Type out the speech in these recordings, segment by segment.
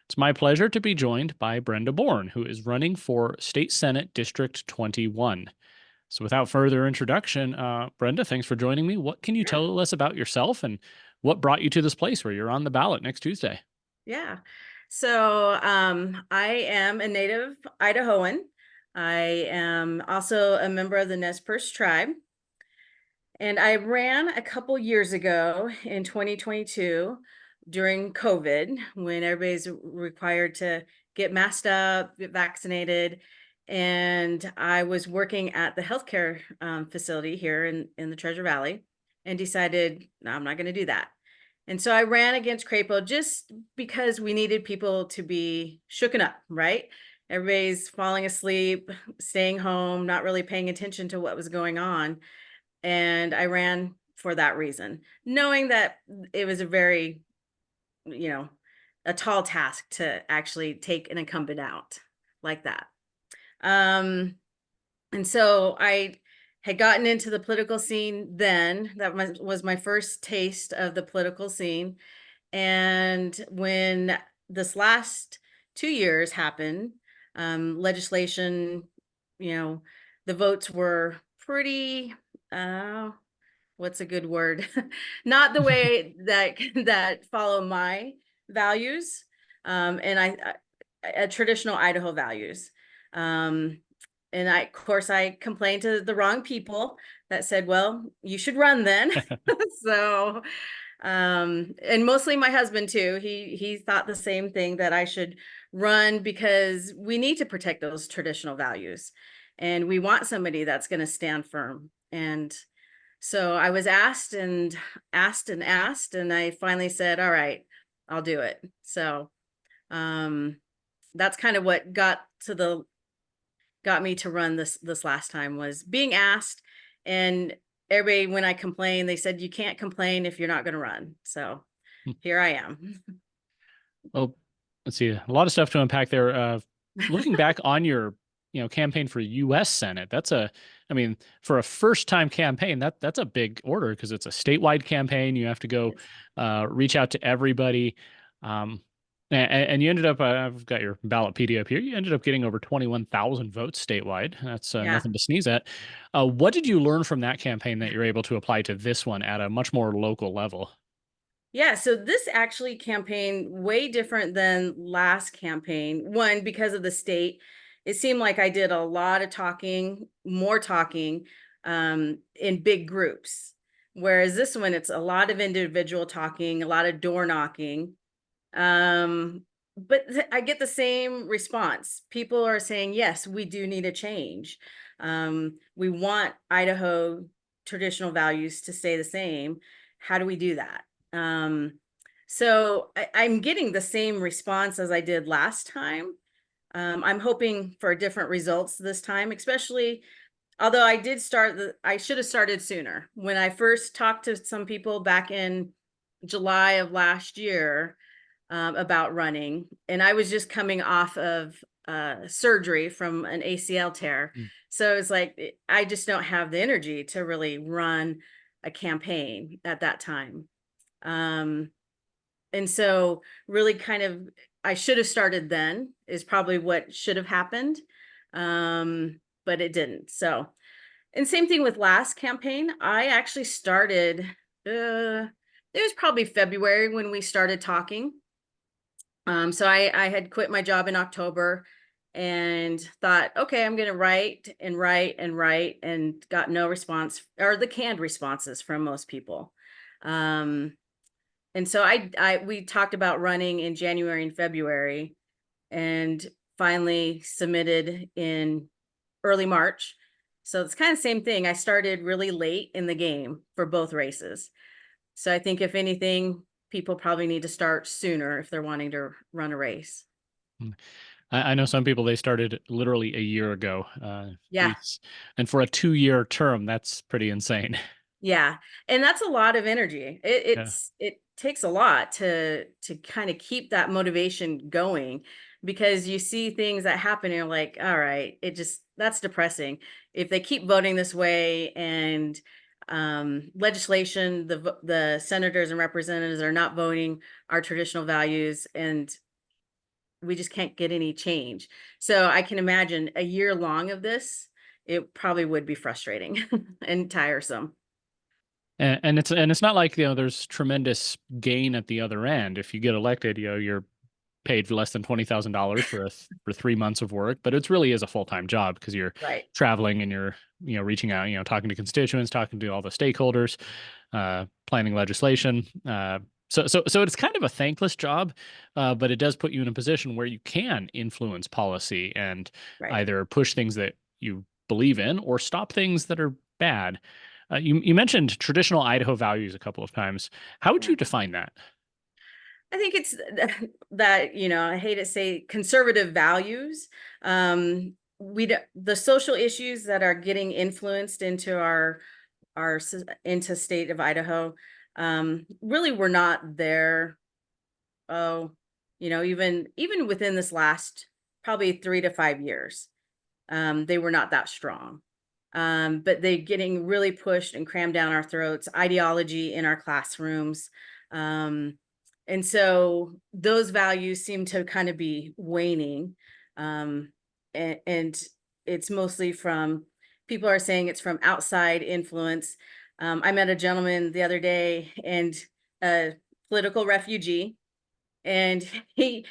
It's my pleasure to be joined by Brenda Bourn, who is running for State Senate District 21. So, without further introduction, Brenda, thanks for joining me. What can you Yeah, tell us about yourself and what brought you to this place where you're on the ballot next Tuesday? yeah. I am a native Idahoan. I am also a member of the Nez Perce tribe, and I ran a couple years ago in 2022 during COVID when everybody's required to get masked up, get vaccinated. And I was working at the healthcare facility here in the Treasure Valley and decided, no, I'm not going to do that. And so I ran against Crapo just because we needed people to be shooken up, right? Everybody's falling asleep, staying home, not really paying attention to what was going on. And I ran for that reason, knowing that it was a very, you know, a tall task to actually take an incumbent out like that. Um, and so I had gotten into the political scene then. That was my first taste of the political scene. And when this last 2 years happened, legislation, you know, the votes were pretty, uh, what's a good word? Not the way that that follow my values, and traditional Idaho values. Um, and of course, I complained to the wrong people that said, "Well, you should run then." So, and mostly my husband too. He thought the same thing, that I should run because we need to protect those traditional values, and we want somebody that's going to stand firm. And so I was asked and asked and asked, and I finally said, "All right, I'll do it." So um, that's kind of what got me to run this last time, was being asked. And everybody, when I complained, they said, "You can't complain if you're not going to run." So here I am. Well, let's see, a lot of stuff to unpack there. Looking back on your, campaign for U.S. Senate, I mean, for a first-time campaign, that's a big order because it's a statewide campaign. You have to go Yes. reach out to everybody. And you ended up, I've got your ballot PDF here. You ended up getting over 21,000 votes statewide. That's Yeah. nothing to sneeze at. What did you learn from that campaign that you're able to apply to this one at a much more local level? Yeah, so this actually campaign way different than last campaign. One, because of the state, it seemed like I did a lot of talking, more talking, in big groups. Whereas this one, it's a lot of individual talking, a lot of door knocking. But I get the same response. People are saying, yes, we do need a change. We want Idaho traditional values to stay the same. How do we do that? Um, I'm getting the same response as I did last time. I'm hoping for different results this time, especially although I should have started sooner. When I first talked to some people back in July of last year, about running, and I was just coming off of surgery from an ACL tear. Mm. So it's like I just don't have the energy to really run a campaign at that time. Um, and so really kind of I should have started then is probably what should have happened. But it didn't. So, and same thing with last campaign. I actually started it was probably February when we started talking. So I had quit my job in October and thought, okay, I'm going to write and write and write, and got no response, or the canned responses from most people. Um, and so we talked about running in January and February, and finally submitted in early March. So it's kind of the same thing. I started really late in the game for both races. So I think if anything, people probably need to start sooner if they're wanting to run a race. Mm. I know some people they started literally a year ago. Yeah. And for a 2-year term, that's pretty insane. Yeah. And that's a lot of energy. Yeah. It takes a lot to kind of keep that motivation going, because you see things that happen and you're like, all right, that's depressing. If they keep voting this way, and legislation, the senators and representatives are not voting our traditional values, and we just can't get any change. So I can imagine a year long of this, it probably would be frustrating and tiresome. And it's not like, there's tremendous gain at the other end. If you get elected, you're paid less than $20,000 for 3 months of work, but it really is a full-time job because you're Right. traveling and you're, reaching out, talking to constituents, talking to all the stakeholders, planning legislation. So it's kind of a thankless job, but it does put you in a position where you can influence policy and Right. either push things that you believe in or stop things that are bad. You mentioned traditional Idaho values a couple of times. How would Yeah. you define that? I think it's that, I hate to say conservative values. The social issues that are getting influenced into into state of Idaho, really were not there. Oh, even within this last probably 3 to 5 years, they were not that strong. But they getting really pushed and crammed down our throats, ideology in our classrooms. Um, and so those values seem to kind of be waning. And it's mostly from people are saying it's from outside influence. I met a gentleman the other day and a political refugee, and he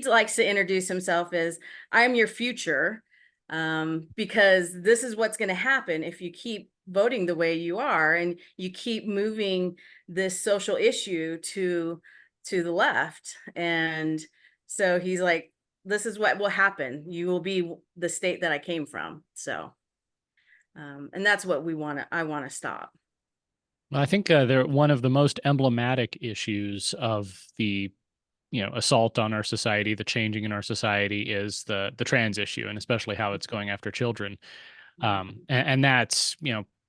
likes to introduce himself as I'm your future, because this is what's going to happen if you keep voting the way you are and you keep moving this social issue to the left. And so he's like, this is what will happen, you will be the state that I came from. So and that's what I want to stop. I think they're one of the most emblematic issues of the assault on our society, the changing in our society is the trans issue, and especially how it's going after children. Yeah. And that's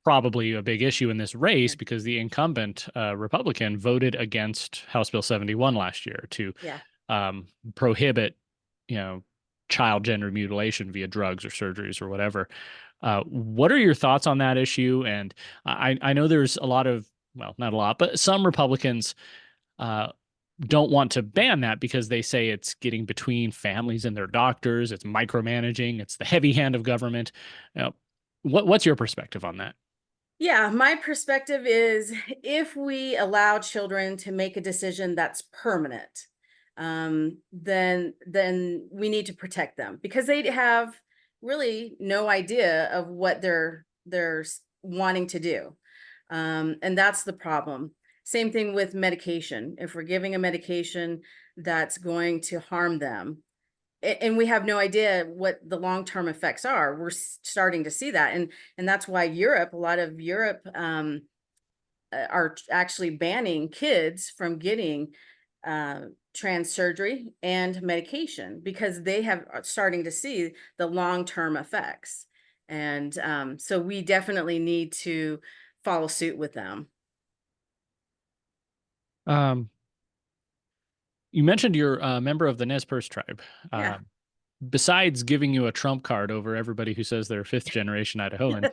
probably a big issue in this race because the incumbent Republican voted against House Bill 71 last year to Yeah. prohibit you know child gender mutilation via drugs or surgeries or whatever. What are your thoughts on that issue? And I know there's a lot of, well, not a lot, but some Republicans uh, don't want to ban that because they say it's getting between families and their doctors. It's micromanaging. It's the heavy hand of government. You know, what's your perspective on that? Yeah, my perspective is if we allow children to make a decision that's permanent, then we need to protect them because they have really no idea of what they're wanting to do. And that's the problem. Same thing with medication. If we're giving a medication that's going to harm them, and we have no idea what the long-term effects are, we're starting to see that. And that's why a lot of Europe, are actually banning kids from getting uh, trans surgery and medication because they have starting to see the long-term effects. And so we definitely need to follow suit with them. Um, you mentioned you're a member of the Nez Perce tribe. Yeah. Besides giving you a trump card over everybody who says they're fifth generation Idahoan,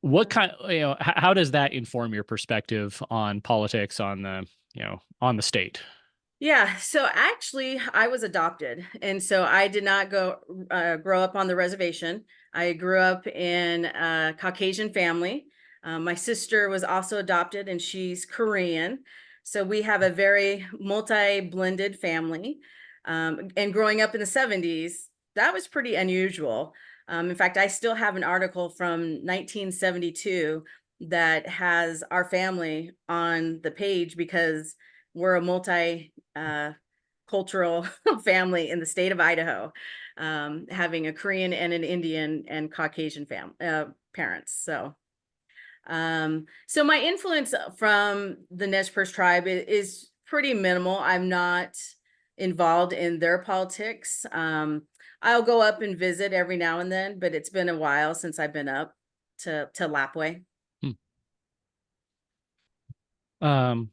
what kind, how does that inform your perspective on politics on the state? Yeah, so actually, I was adopted, and so I did not grow up on the reservation. I grew up in a Caucasian family. My sister was also adopted, and she's Korean. So we have a very multi-blended family. And growing up in the 70s, that was pretty unusual. In fact, I still have an article from 1972 that has our family on the page because we're a multi cultural family in the state of Idaho, having a Korean and an Indian and Caucasian parents. So my influence from the Nez Perce tribe is pretty minimal. I'm not involved in their politics. I'll go up and visit every now and then, but it's been a while since I've been up to Lapway. Hmm. Um,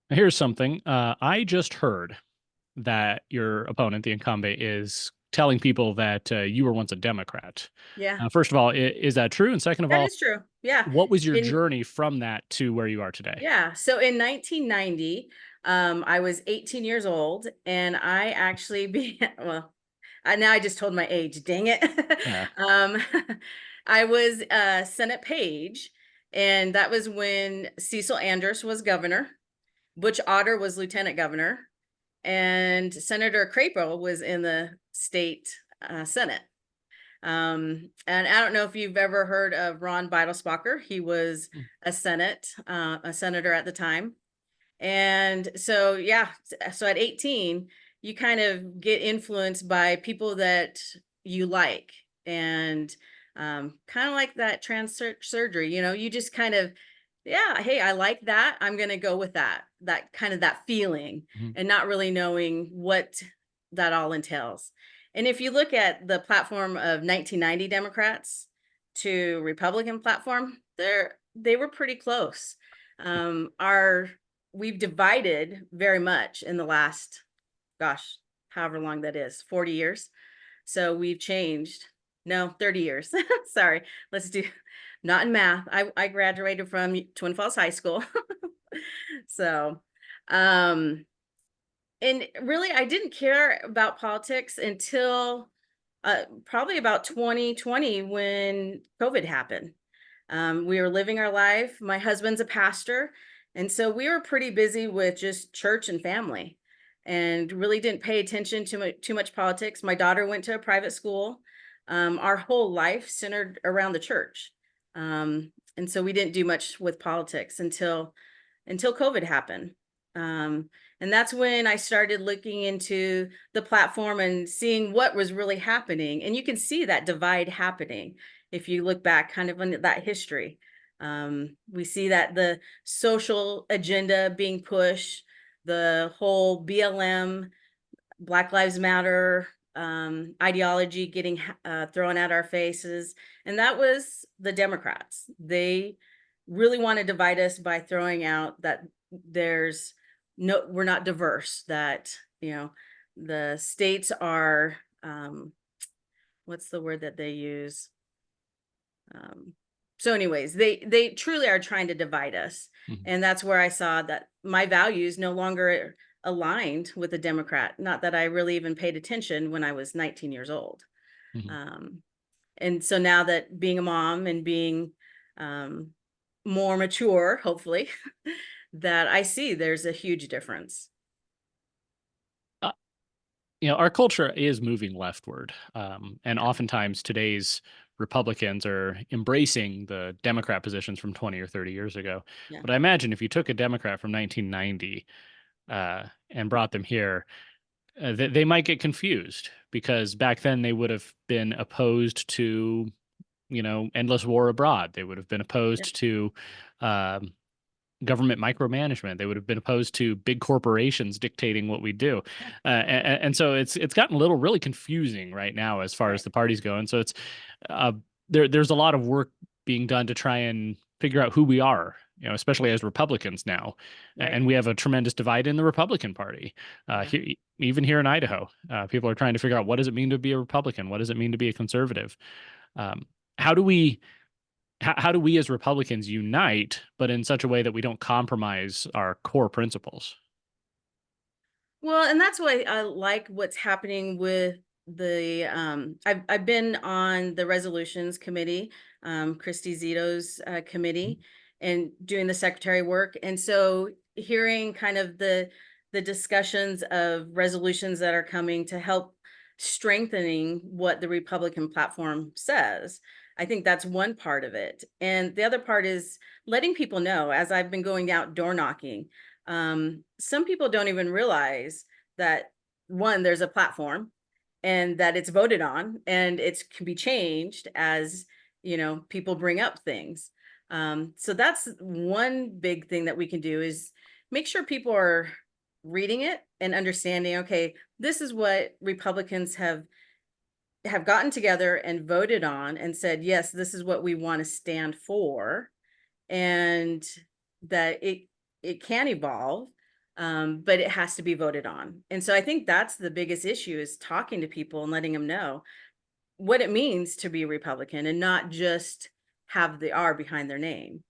Here's something. I just heard that your opponent, the incumbent, is telling people that you were once a Democrat. Yeah, First of all, is that true? And second of that all, is true. Yeah. what was your In journey from that to where you are today? Yeah. So in 1990, I was 18 years old, and I actually well, now I just told my age. Dang it. Yeah. um, I was Senate page, and that was when Cecil Andrus was governor, Butch Otter was lieutenant governor, and Senator Crapo was in the state Senate. And I don't know if you've ever heard of Ron Beidelspacher. He was a senator at the time. And so, yeah, so at 18, you kind of get influenced by people that you like. And kind of like that surgery, you just kind of, yeah, hey, I like that. I'm going to go with that kind of that feeling, Mhm. and not really knowing what that all entails. And if you look at the platform of 1990 Democrats to Republican platform, they were pretty close. Our We've divided very much in the last, gosh, however long that is, 40 years. So we've changed. No, 30 years. Sorry. Let's do not in math. I graduated from Twin Falls High School. So, um, and really, I didn't care about politics until probably about 2020, when COVID happened. We were living our life. My husband's a pastor, and so we were pretty busy with just church and family, and really didn't pay attention to too much politics. My daughter went to a private school. Our whole life centered around the church, and so we didn't do much with politics until COVID happened. Um, and that's when I started looking into the platform and seeing what was really happening. And you can see that divide happening if you look back kind of on that history. We see that the social agenda being pushed, the whole BLM, Black Lives Matter ideology getting thrown at our faces. And that was the Democrats. They really want to divide us by throwing out that there's we're not diverse, that, the states are, what's the word that they use? Um, so anyways, they truly are trying to divide us. Mhm. And that's where I saw that my values no longer aligned with the Democrat. Not that I really even paid attention when I was 19 years old. Mhm. Um, and so now that being a mom and being um, more mature, hopefully, that I see there's a huge difference. Uh, our culture is moving leftward, and Yeah, oftentimes today's Republicans are embracing the Democrat positions from 20 or 30 years ago. yeah, But I imagine if you took a Democrat from 1990 and brought them here, they might get confused because back then they would have been opposed to, endless war abroad. They would have been yeah, opposed to um, government micromanagement. They would have been opposed to big corporations dictating what we do, yeah. and so it's gotten a little really confusing right now as far as Right, the parties go. And so it's there's a lot of work being done to try and figure out who we are. Especially as Republicans now, right. and we have a tremendous divide in the Republican Party. Yeah. Here, even here in Idaho, people are trying to figure out what does it mean to be a Republican, what does it mean to be a conservative. Um, how do we how do we as Republicans unite, but in such a way that we don't compromise our core principles? Well, and that's why I like what's happening with the I've been on the resolutions committee, Christy Zito's committee, and doing the secretary work. And so hearing kind of the discussions of resolutions that are coming to help strengthening what the Republican platform says. I think that's one part of it. And the other part is letting people know, as I've been going out door knocking, some people don't even realize that, one, there's a platform, and that it's voted on, and it can be changed as people bring up things. So that's one big thing that we can do, is make sure people are reading it and understanding, okay, this is what Republicans have gotten together and voted on and said, yes, this is what we want to stand for, and that it can evolve. but it has to be voted on. And so I think that's the biggest issue, is talking to people and letting them know what it means to be a Republican and not just have the R behind their name.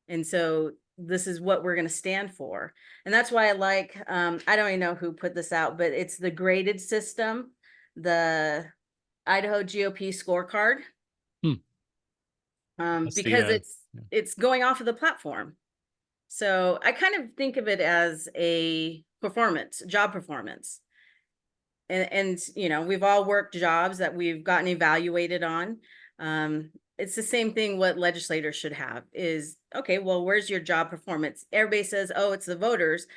And so this is what we're going to stand for. And that's why I like, I don't even know who put this out, but it's the graded system, the Idaho GOP scorecard, Hmm. That's the because yeah. it's going off of the platform. So I kind of think of it as a performance, job performance. And you know, we've all worked jobs that we've gotten evaluated on. It's the same thing what legislators should have is, okay, well, where's your job performance? Everybody says, oh, it's the voters,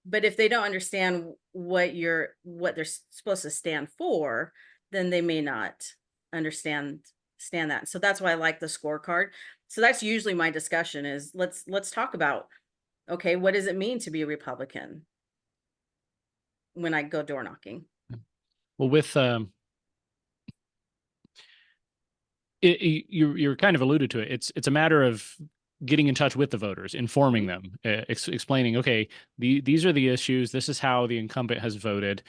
but if they don't understand what they're supposed to stand for, then they may not understand that. So that's why I like the scorecard. So that's usually my discussion is, let's talk about, okay, what does it mean to be a Republican when I go door knocking? Well, with you're kind of alluded to it. It's a matter of getting in touch with the voters, informing Mhm. them, explaining, okay, these are the issues. This is how the incumbent has voted,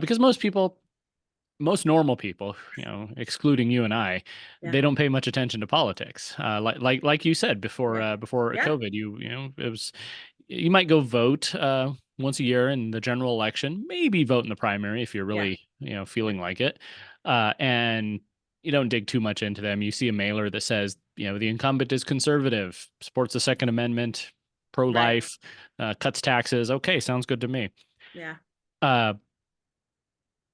because most normal people, excluding you and I, Yeah. they don't pay much attention to politics. Like you said before, Yeah. before Yeah. COVID, it was, you might go vote once a year in the general election, maybe vote in the primary if you're Yeah. really, Yeah. feeling like it, and you don't dig too much into them. You see a mailer that says, the incumbent is conservative, supports the Second Amendment, Right. pro-life, cuts taxes. Okay, sounds good to me. Yeah. Uh,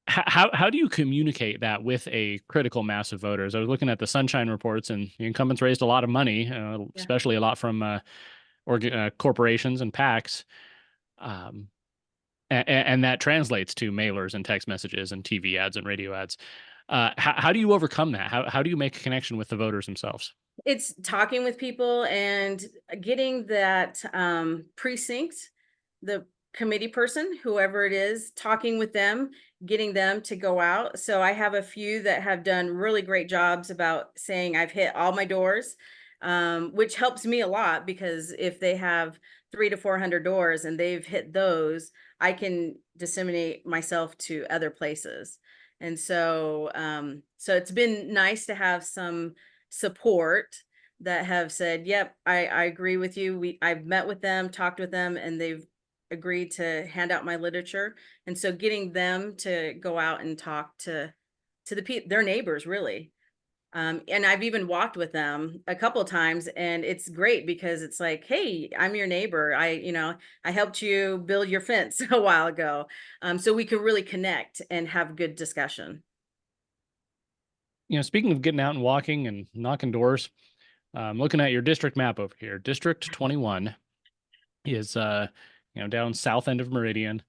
how do you communicate that with a critical mass of voters? I was looking at the Sunshine Reports, and the incumbents raised a lot of money, Yeah. especially a lot from corporations and PACs, um, and that translates to mailers and text messages and TV ads and radio ads. How do you overcome that? How do you make a connection with the voters themselves? It's talking with people and getting that precinct, the committee person, whoever it is, talking with them, getting them to go out. So I have a few that have done really great jobs about saying I've hit all my doors, which helps me a lot, because if they have 300 to 400 doors and they've hit those, I can disseminate myself to other places. And so, so it's been nice to have some support that have said, "Yep, I agree with you." I've met with them, talked with them, and they've agreed to hand out my literature. And so getting them to go out and talk to their neighbors, really. And I've even walked with them a couple of times, and it's great because it's like, "Hey, I'm your neighbor. I helped you build your fence a while ago." So we can really connect and have good discussion. Speaking of getting out and walking and knocking doors, looking at your district map over here. District 21 is down south end of Meridian.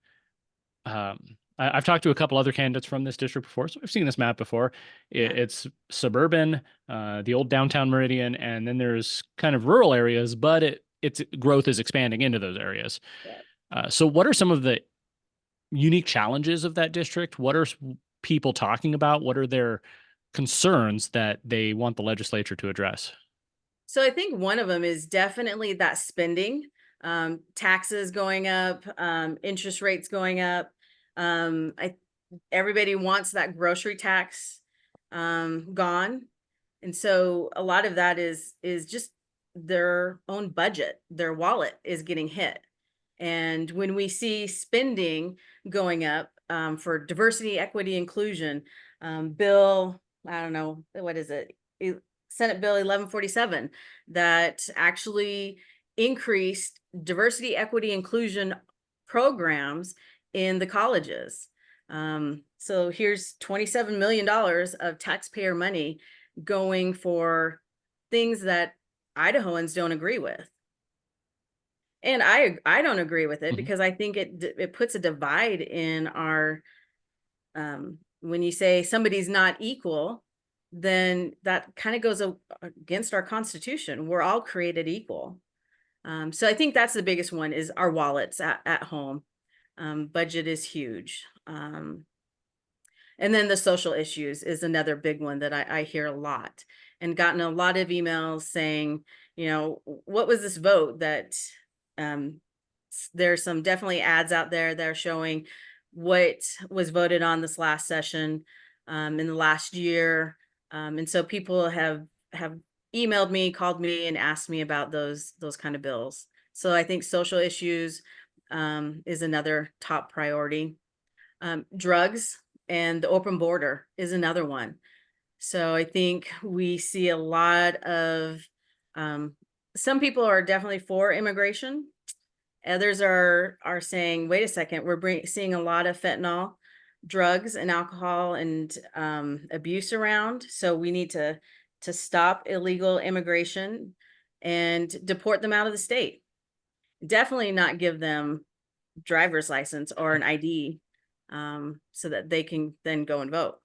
I've talked to a couple other candidates from this district before, so I've seen this map before. Yeah. It's suburban, the old downtown Meridian, and then there's kind of rural areas, but its growth is expanding into those areas. Yeah. So, what are some of the unique challenges of that district? What are people talking about? What are their concerns that they want the legislature to address? So I think one of them is definitely that spending, taxes going up, interest rates going up. I Everybody wants that grocery tax gone, and so a lot of that is just their own budget, their wallet is getting hit. And when we see spending going up for diversity, equity, inclusion, bill, I don't know, what is it? Senate Bill 1147, that actually increased diversity, equity, inclusion programs in the colleges. So here's $27 million of taxpayer money going for things that Idahoans don't agree with. And I don't agree with it, Mhm. because I think it puts a divide in our, when you say somebody's not equal, then that kind of goes against our constitution. We're all created equal. So I think that's the biggest one, is our wallets at home. Budget is huge. And then the social issues is another big one that I hear a lot, and gotten a lot of emails saying, what was this vote that um, there's some definitely ads out there that are showing what was voted on this last session, in the last year. And so people have emailed me, called me, and asked me about those kind of bills. So I think social issues, is another top priority. Drugs and the open border is another one. So I think we see a lot of, um, some people are definitely for immigration. Others are saying, wait a second, seeing a lot of fentanyl, drugs, and alcohol, and abuse around. So we need to stop illegal immigration and deport them out of the state. Definitely not give them driver's license or an ID, so that they can then go and vote.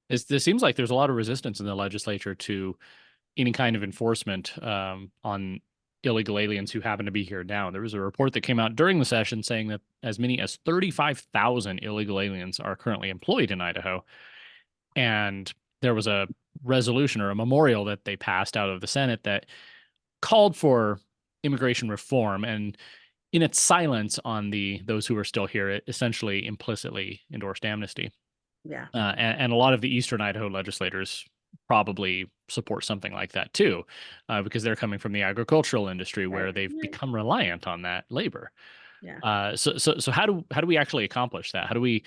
There seems like there's a lot of resistance in the legislature to any kind of enforcement on illegal aliens who happen to be here now. There was a report that came out during the session saying that as many as 35,000 illegal aliens are currently employed in Idaho. And there was a resolution or a memorial that they passed out of the Senate that called for immigration reform. And in its silence on those who are still here, it essentially implicitly endorsed amnesty. Yeah. And a lot of the Eastern Idaho legislators probably support something like that too, because they're coming from the agricultural industry where Right. they've Right. become reliant on that labor. Yeah. So how do we actually accomplish that? How do we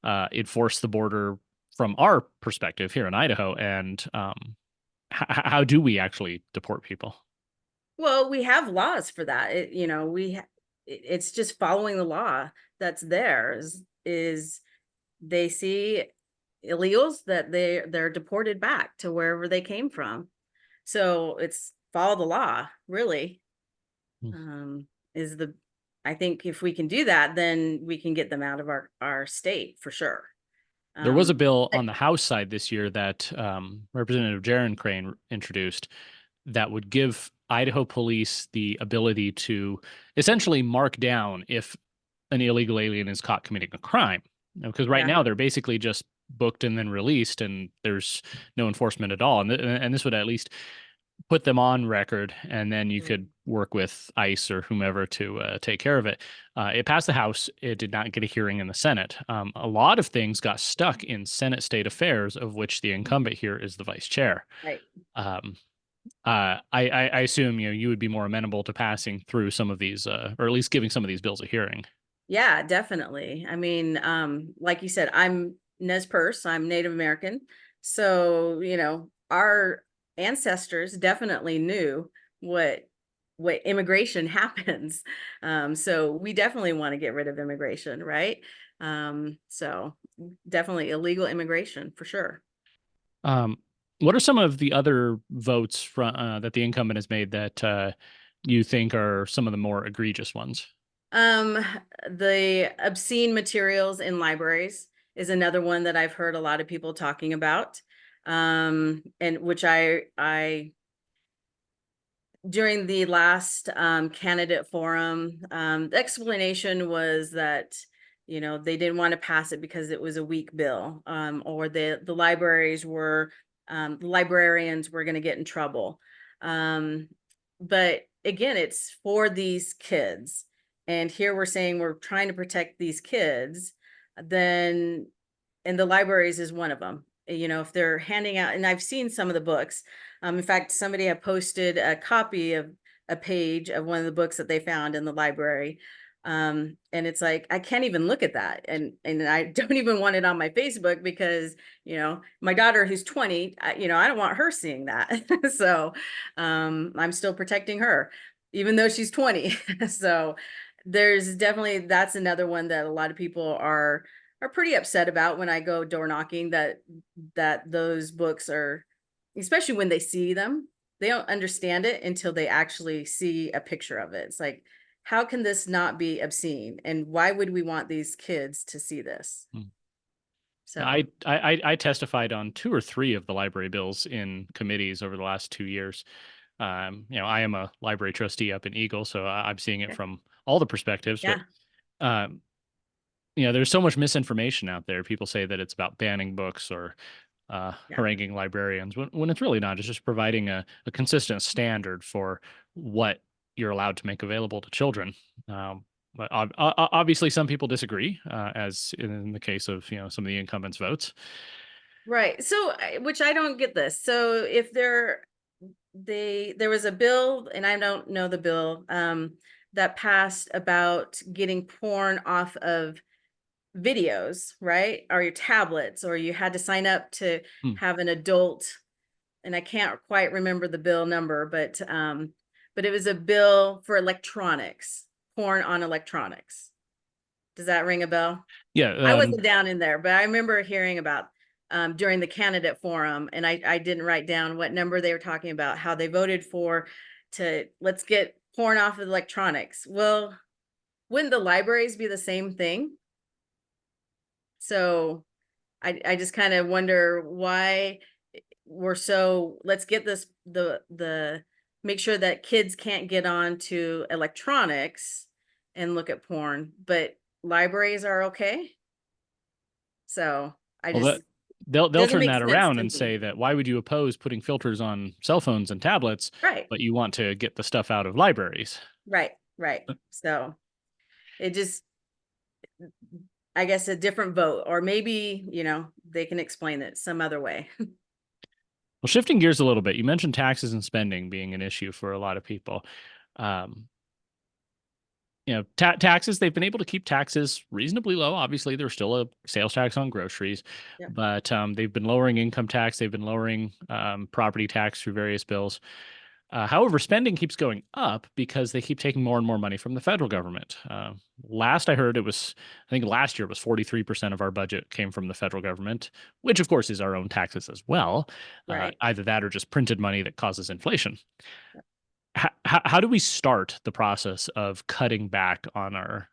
enforce the border from our perspective here in Idaho, and how do we actually deport people? Well, we have laws for that. It's just following the law that's there. Is they see illegals that they're deported back to wherever they came from. So it's follow the law, really. Hmm. Is the I think if we can do that, then we can get them out of our state for sure. There was a Um, bill I- on the House side this year that Representative Jaron Crane introduced that would give Idaho police the ability to essentially mark down if an illegal alien is caught committing a crime. Because right yeah. now they're basically just booked and then released, and there's no enforcement at all. And this would at least put them on record, and then you Mm. could work with ICE or whomever to take care of it. It passed the House. It did not get a hearing in the Senate. A lot of things got stuck in Senate State Affairs, of which the incumbent here is the vice chair. Right. Um, I assume you would be more amenable to passing through some of these, or at least giving some of these bills a hearing. Yeah, definitely. I mean, like you said, I'm Nez Perce, I'm Native American. So, our ancestors definitely knew what what immigration happens. So we definitely want to get rid of immigration, right? So definitely illegal immigration for sure. Um, what are some of the other votes from that the incumbent has made that you think are some of the more egregious ones? Um, the obscene materials in libraries is another one that I've heard a lot of people talking about. And which I during the last candidate forum, the explanation was that they didn't want to pass it because it was a weak bill, or the librarians were going to get in trouble. Um, but again, it's for these kids, and here we're saying we're trying to protect these kids. Then and the libraries is one of them. If they're handing out, and I've seen some of the books. In fact, somebody had posted a copy of a page of one of the books that they found in the library. And it's like, I can't even look at that. And I don't even want it on my Facebook because, my daughter who's 20, I don't want her seeing that. So I'm still protecting her, even though she's 20. So that's another one that a lot of people are pretty upset about when I go door knocking, that those books are, especially when they see them, they don't understand it until they actually see a picture of it. It's like, how can this not be obscene? And why would we want these kids to see this? Hmm. So, I testified on two or three of the library bills in committees over the last 2 years. I am a library trustee up in Eagle, so I'm seeing it yeah, from all the perspectives. But yeah, um, there's so much misinformation out there. People say that it's about banning books or yeah, haranguing librarians when it's really not. It's just providing a consistent standard for what you're allowed to make available to children. But obviously, some people disagree, as in the case of some of the incumbents' votes. Right. So, which I don't get this. So, if there was a bill, and I don't know the bill, that passed about getting porn off of videos, right? Or your tablets, or you had to sign up to Hmm. have an adult, and I can't quite remember the bill number, but it was a bill for electronics, porn on electronics. Does that ring a bell? Yeah, I wasn't down in there, but I remember hearing about during the candidate forum, and I didn't write down what number they were talking about, how they voted for to let's get porn off of electronics. Well, wouldn't the libraries be the same thing? So I just kind of wonder why we're so let's get this the make sure that kids can't get on to electronics and look at porn, but libraries are okay. So I well, that just they'll doesn't turn make that sense around to and me. say that why would you oppose putting filters on cell phones and tablets, Right, but you want to get the stuff out of libraries? right, right. So it just, I guess, a different vote, or maybe, they can explain it some other way. Well, shifting gears a little bit, you mentioned taxes and spending being an issue for a lot of people. Um, taxes, they've been able to keep taxes reasonably low. Obviously, there's still a sales tax on groceries, Yep. but they've been lowering income tax. They've been lowering property tax through various bills. However, spending keeps going up because they keep taking more and more money from the federal government. Last I heard, I think last year it was 43% of our budget came from the federal government, which of course is our own taxes as well. Right. Either that or just printed money that causes inflation. How do we start the process of cutting back on our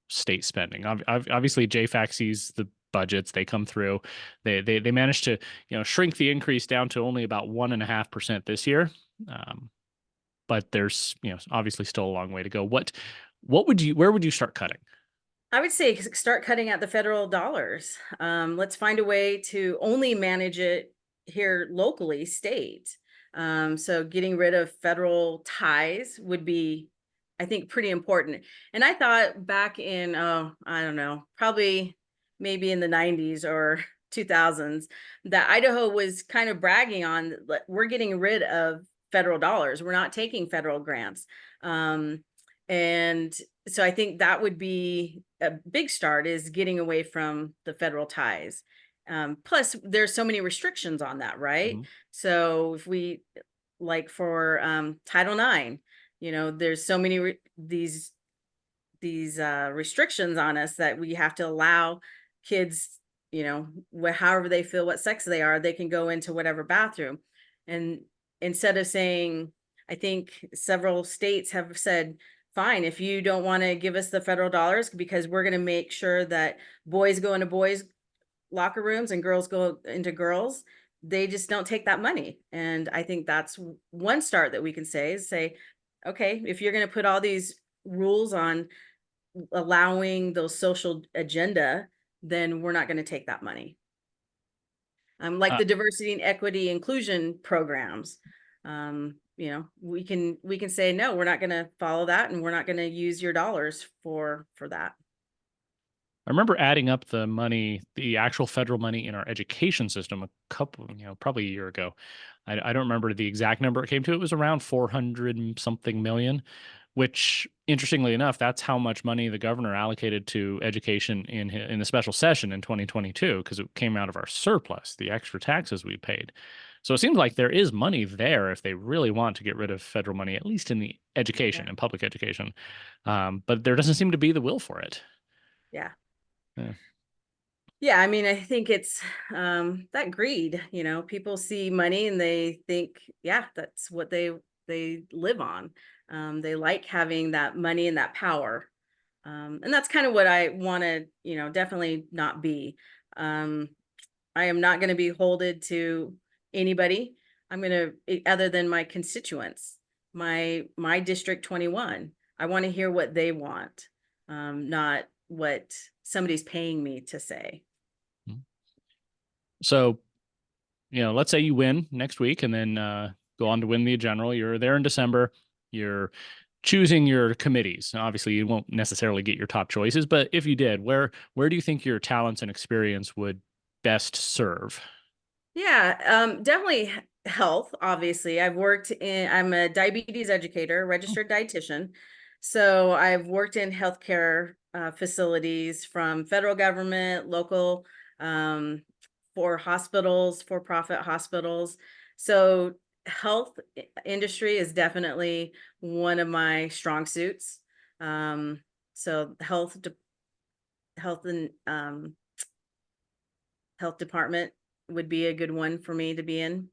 state spending? Obviously, JFAC sees the budgets; they come through. They managed to shrink the increase down to only about 1.5% this year. But there's obviously still a long way to go. What would you where would you start cutting? I would say start cutting out the federal dollars. Let's find a way to only manage it here locally, state. So getting rid of federal ties would be, I think, pretty important. And I thought back in, oh, I don't know, probably maybe in the 90s or 2000s, that Idaho was kind of bragging on, we're getting rid of federal dollars. We're not taking federal grants. And so I think that would be a big start, is getting away from the federal ties. Plus, there's so many restrictions on that, right? Mhm. So if we, like for Title IX, there's so many these restrictions on us that we have to allow kids, however they feel, what sex they are, they can go into whatever bathroom. And instead of saying, I think several states have said, fine, if you don't want to give us the federal dollars, because we're going to make sure that boys go into boys locker rooms and girls go into girls, they just don't take that money. And I think that's one start that we can say, is say, okay, if you're going to put all these rules on allowing those social agenda, then we're not going to take that money. Like Uh, the diversity and equity inclusion programs. We can say, no, we're not going to follow that, and we're not going to use your dollars for that. I remember adding up the money, the actual federal money in our education system a couple, probably a year ago. I don't remember the exact number it came to. It was around 400 and something million, which interestingly enough, that's how much money the governor allocated to education in the special session in 2022, because it came out of our surplus, the extra taxes we paid. So it seems like there is money there if they really want to get rid of federal money, at least in the education Yeah. and public education. But there doesn't seem to be the will for it. Yeah. Yeah. Yeah, I mean, I think it's that greed, people see money and they think, yeah, that's what they live on. They like having that money and that power. And that's kind of what I want to, definitely not be. Um, I am not going to be holded to anybody. I'm going to, other than my constituents, my District 21. I want to hear what they want, not what somebody's paying me to say. So, let's say you win next week and then go on to win the general. You're there in December. You're choosing your committees. Obviously, you won't necessarily get your top choices, but if you did, where do you think your talents and experience would best serve? Yeah, definitely health, obviously. I'm a diabetes educator, Oh, registered dietitian. So I've worked in healthcare facilities from federal government, local, um, for hospitals, for-profit hospitals. So industry is definitely one of my strong suits. Um, so health and health department would be a good one for me to be in.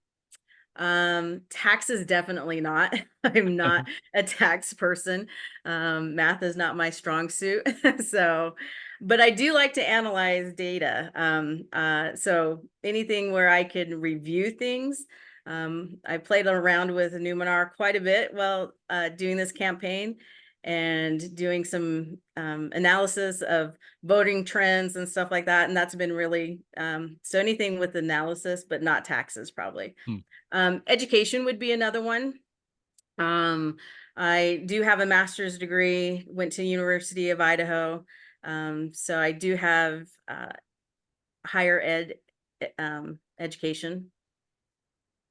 Taxes definitely not. I'm not a tax person. Math is not my strong suit. So, but I do like to analyze data. So anything where I can review things. I played around with Numenar quite a bit while doing this campaign and doing some analysis of voting trends and stuff like that. And that's been really, so anything with analysis, but not taxes probably. hmm. Education would be another one. Um, I do have a master's degree, went to University of Idaho. So I do have higher ed education.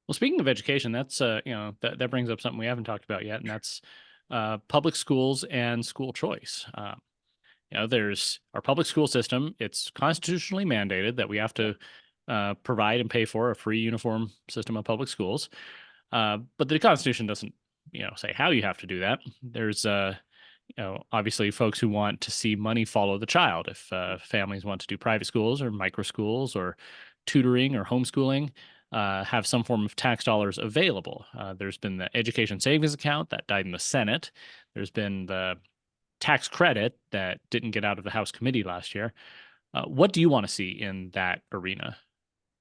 Well, speaking of education, that's that brings up something we haven't talked about yet, and that's public schools and school choice. There's our public school system. It's constitutionally mandated that we have Yeah. to provide and pay for a free uniform system of public schools. But the Constitution doesn't, say how you have to do that. There's obviously folks who want to see money follow the child. If families want to do private schools or micro schools or tutoring or homeschooling, have some form of tax dollars available. There's been the education savings account that died in the Senate. There's been the tax credit that didn't get out of the House committee last year. What do you want to see in that arena?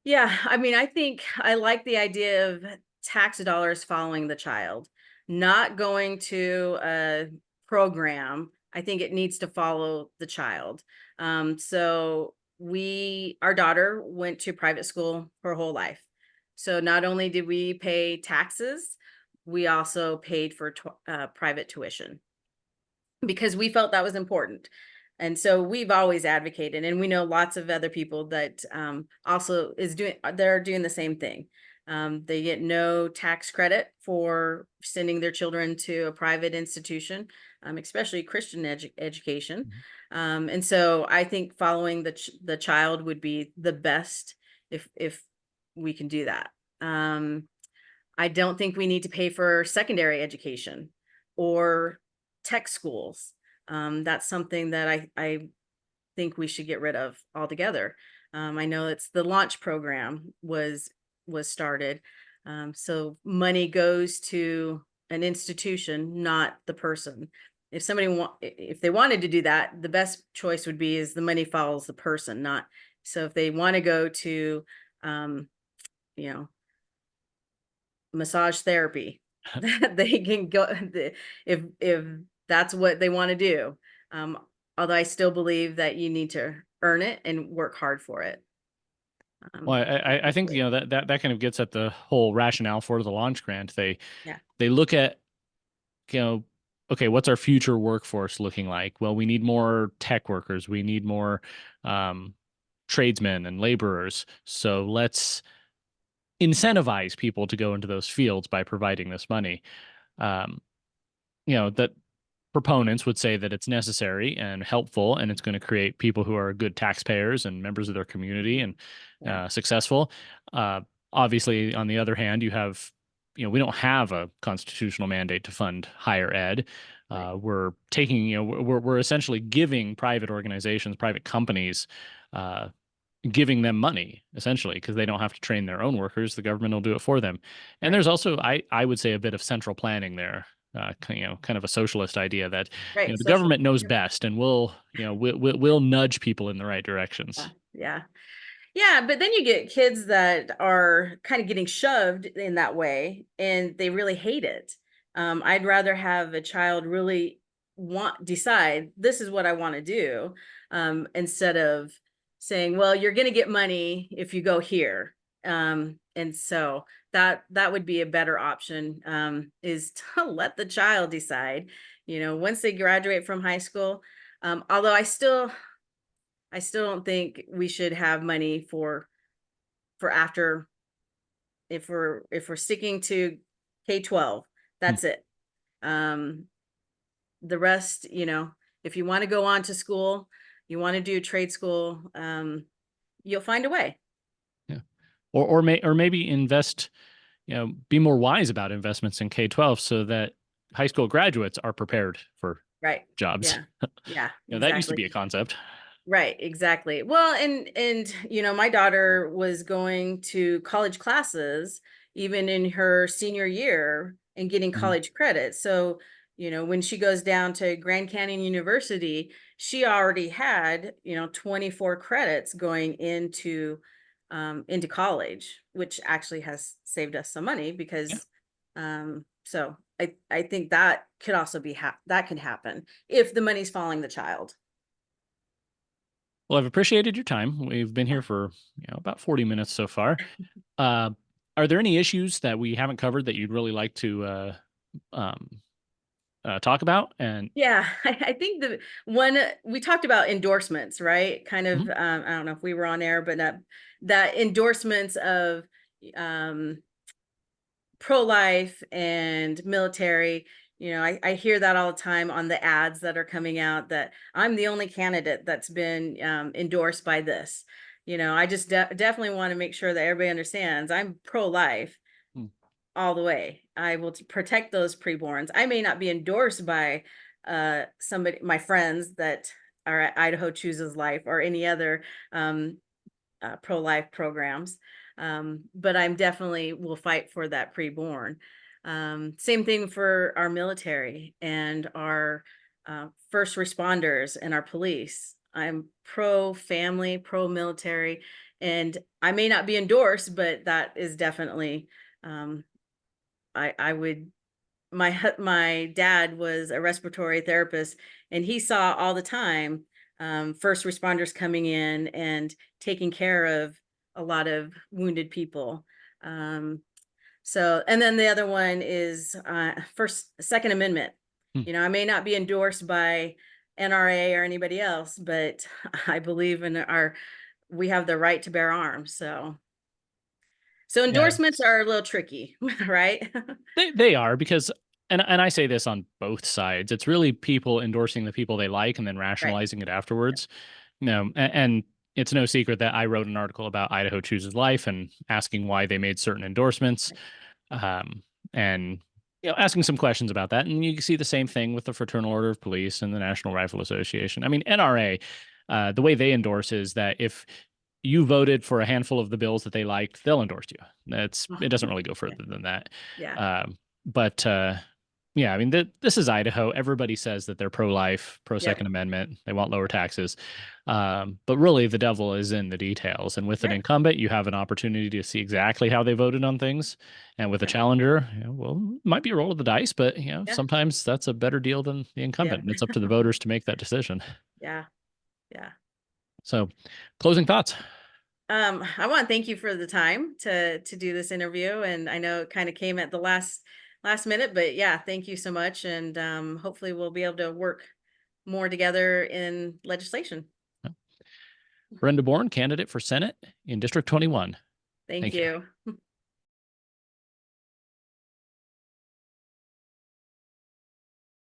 Yeah, I mean, I think I like the idea of tax dollars following the child, not going to a program. I think it needs to follow the child. So our daughter went to private school her whole life. So not only did we pay taxes, we also paid for private tuition because we felt that was important. And so we've always advocated, and we know lots of other people that also they're doing the same thing. They get no tax credit for sending their children to a private institution, especially Christian education. Mhm. And so I think following the child would be the best if we can do that. I don't think we need to pay for secondary education or tech schools. That's something that I think we should get rid of altogether. I know it's the launch program was started. So money goes to an institution, not the person. If they wanted to do that, the best choice would be is the money follows the person, not so if they want to go to um, you know massage therapy that they can go if that's what they want to do. Um, Although I still believe that you need to earn it and work hard for it. Well, I think Hopefully. that kind of gets at the whole rationale for the launch grant. Yeah, They look at you know okay, what's our future workforce looking like? Well, we need more tech workers. We need more um, tradesmen and laborers. So let's incentivize people to go into those fields by providing this money. Um, that proponents would say that it's necessary and helpful, and it's going to create people who are good taxpayers and members of their community and yeah, successful. Uh, Obviously, on the other hand, we don't have a constitutional mandate to fund higher ed. right, We're taking, we're essentially giving private organizations, private companies, uh, giving them money essentially because they don't have to train their own workers. The government will do it for them. And right, there's also, I would say, a bit of central planning there. Kind of a socialist idea that right. the Social. government knows Yep. best and we'll nudge people in the right Yeah, directions. yeah. Yeah, but then you get kids that are kind of getting shoved in that way and they really hate it. I'd rather have a child really decide this is what I want to do, instead of saying, well, you're going to get money if you go here. And so that would be a better option, is to let the child decide. once they graduate from high school. Although I still don't think we should have money for after, if we're sticking to K-12, Hmm. that's it. The rest, if you want to go on to school, you want to do trade school, you'll find a way. Yeah. Or maybe invest, be more wise about investments in K-12 so that high school graduates are prepared for Right. jobs. Yeah. Yeah, That used to exactly. be a concept. Right, exactly. Well, and my daughter was going to college classes even in her senior year and getting Mhm. college credit. So, when she goes down to Grand Canyon University, she already had, 24 credits going into college, which actually has saved us some money Yeah. because so I think that could also that can happen if the money's following the child. Well, I've appreciated your time. We've been here for about 40 minutes so far. Uh, are there any issues that we haven't covered that you'd really like to um, talk about? And Yeah, I think the one we talked about endorsements, right? Kind of, Mhm. I don't know if we were on air, but that endorsements of um, pro-life and military. I hear that all the time on the ads that are coming out that I'm the only candidate that's been endorsed by this. I just definitely want to make sure that everybody understands I'm pro-life Hmm. all the way. I will protect those preborns. I may not be endorsed by somebody, my friends that are at Idaho Chooses Life or any other um, pro-life programs, but I'm definitely will fight for that preborn. Same thing for our military and our first responders and our police. I'm pro family, pro military, and I may not be endorsed, but that is definitely um, I would my dad was a respiratory therapist and he saw all the time first responders coming in and taking care of a lot of wounded people. And then the other one is Second Amendment. Hmm. I may not be endorsed by NRA or anybody else, but I believe in we have the right to bear arms. So Yeah, endorsements are a little tricky, right? they are because, and I say this on both sides. It's really people endorsing the people they like and then Right. rationalizing it afterwards. And it's no secret that I wrote an article about Idaho Chooses Life and asking why they made certain endorsements, um, and asking some questions about that. And you can see the same thing with the Fraternal Order of Police and the National Rifle Association. I mean, NRA, the way they endorse is that if you voted for a handful of the bills that they liked, they'll endorse you. It doesn't really go Yeah. further than that. Yeah. But yeah, I mean, this is Idaho. Everybody says that they're pro-life, pro-Second Yep. Amendment. They want lower taxes. But really, the devil is in the details. And with an Right. incumbent, you have an opportunity to see exactly how they voted on things. And with a Yep. challenger, well, it might be a roll of the dice, but Yeah. sometimes that's a better deal than the incumbent. Yep. And it's up to the voters to make that decision. Yeah. Yeah. So, closing thoughts. I want to thank you for the time to do this interview, and I know it kind of came at the last minute, but yeah, thank you so much, and hopefully we'll be able to work more together in legislation. Brenda Bourn, candidate for Senate in District 21. Thank Thank you. you.